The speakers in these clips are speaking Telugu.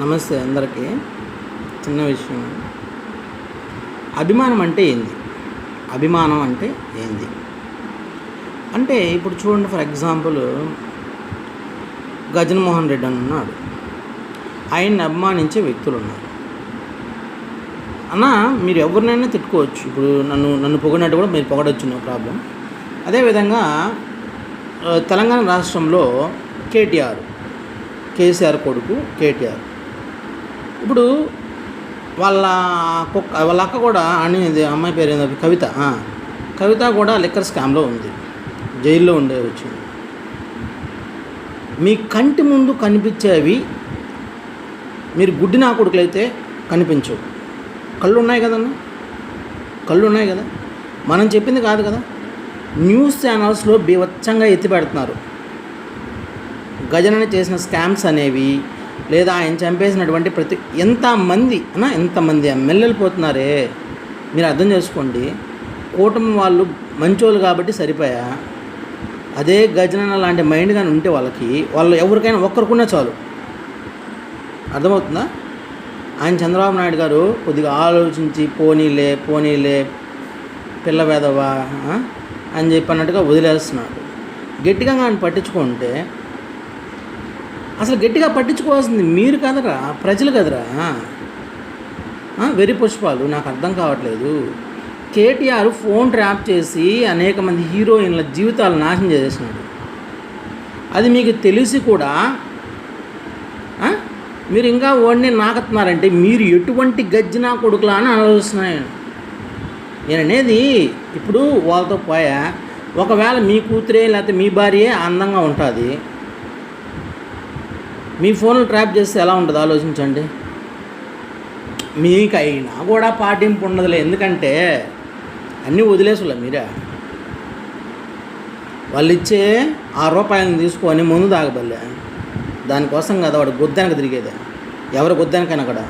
నమస్తే అందరికీ. చిన్న విషయం, అభిమానం అంటే ఏంది? అభిమానం అంటే ఏంది అంటే ఇప్పుడు చూడండి, ఫర్ ఎగ్జాంపుల్ గజన్మోహన్ రెడ్డి అని ఉన్నాడు. ఆయన్ని అభిమానించే వ్యక్తులు ఉన్నారు. అన్న మీరు ఎవరినైనా తిట్టుకోవచ్చు. ఇప్పుడు నన్ను పొగిడినట్టు కూడా మీరు పొగడొచ్చు, నో ప్రాబ్లం. అదేవిధంగా తెలంగాణ రాష్ట్రంలో కేసీఆర్ కొడుకు కేటీఆర్, ఇప్పుడు వాళ్ళ అక్క కూడా అనేది, అమ్మాయి పేరు ఏంది, కవిత కూడా లిక్కర్ స్కామ్లో ఉంది, జైల్లో వచ్చింది. మీ కంటి ముందు కనిపించేవి మీరు గుడ్డి నా కొడుకులైతే కనిపించవు. కళ్ళు ఉన్నాయి కదన్నా, కళ్ళు ఉన్నాయి కదా, మనం చెప్పింది కాదు కదా. న్యూస్ ఛానల్స్లో బీభత్సంగా ఎత్తి పెడుతున్నారు గజనని చేసిన స్కామ్స్ అనేవి, లేదా ఆయన చంపేసినటువంటి ఎంతమంది ఎమ్మెల్యేలు పోతున్నారే. మీరు అర్థం చేసుకోండి. కూటమి వాళ్ళు మంచోళ్ళు కాబట్టి సరిపోయా. అదే గజనన్న లాంటి మైండ్ కానీ ఉంటే వాళ్ళు ఎవరికైనా ఒక్కరికున్నా చాలు. అర్థమవుతుందా? ఆయన చంద్రబాబు నాయుడు గారు కొద్దిగా ఆలోచించి పోనీలే పిల్ల వేదవా అని చెప్పినట్టుగా వదిలేస్తున్నాడు. గట్టిగా ఆయన పట్టించుకుంటే, అసలు గట్టిగా పట్టించుకోవాల్సింది మీరు కదరా, ప్రజలు కదరా. వెర్రి పుష్పాలు నాకు అర్థం కావట్లేదు. కేటీఆర్ ఫోన్ ట్రాప్ చేసి అనేక మంది హీరోయిన్ల జీవితాలు నాశనం చేసేసినాడు. అది మీకు తెలిసి కూడా మీరు ఇంకా ఓడిని నాకుతున్నారంటే మీరు ఎటువంటి గజ్జినా కొడుకులా అని ఆలోచిస్తున్నాను. నేను అనేది, ఇప్పుడు వాళ్ళతో పోయా, ఒకవేళ మీ కూతురే లేకపోతే మీ భార్యే అందంగా ఉంటుంది, మీ ఫోన్లు ట్రాప్ చేస్తే ఎలా ఉంటుంది ఆలోచించండి. మీకైనా కూడా పాటింపు ఉండదులే, ఎందుకంటే అన్నీ వదిలేసులే మీరే. వాళ్ళు ఇచ్చే ₹6 తీసుకొని ముందు తాగబల్లే, దానికోసం కదా వాడు గొద్దానికి తిరిగేదే. ఎవరు గొద్దానికైనా కూడా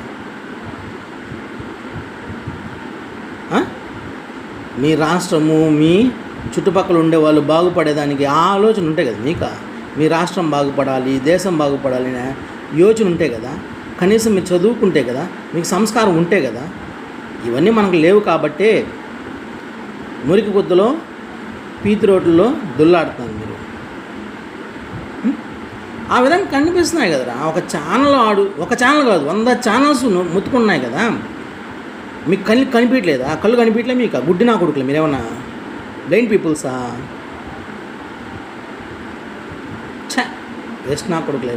మీ రాష్ట్రము, మీ చుట్టుపక్కల ఉండే వాళ్ళు బాగుపడేదానికి ఆలోచన ఉంటాయి కదా మీకు. మీ రాష్ట్రం బాగుపడాలి, దేశం బాగుపడాలి అనే యోచన ఉంటే కదా. కనీసం మీరు చదువుకుంటే కదా, మీకు సంస్కారం ఉంటే కదా. ఇవన్నీ మనకు లేవు కాబట్టి మురికి గుద్దలో పీతి రోడ్లలో దుల్లాడుతున్నారు మీరు. ఆ విధంగా కనిపిస్తున్నాయి కదరా. ఒక ఛానల్ కాదు, 100 ఛానల్స్ ముత్తుకున్నాయి కదా. మీకు కనిపించలేదా? కళ్ళు కనిపించలే మీకు? గుడ్డి నా కొడుకులే మీరేమన్నా బ్లైండ్ పీపుల్సా? వేస్ట్ నా కొడుకులే.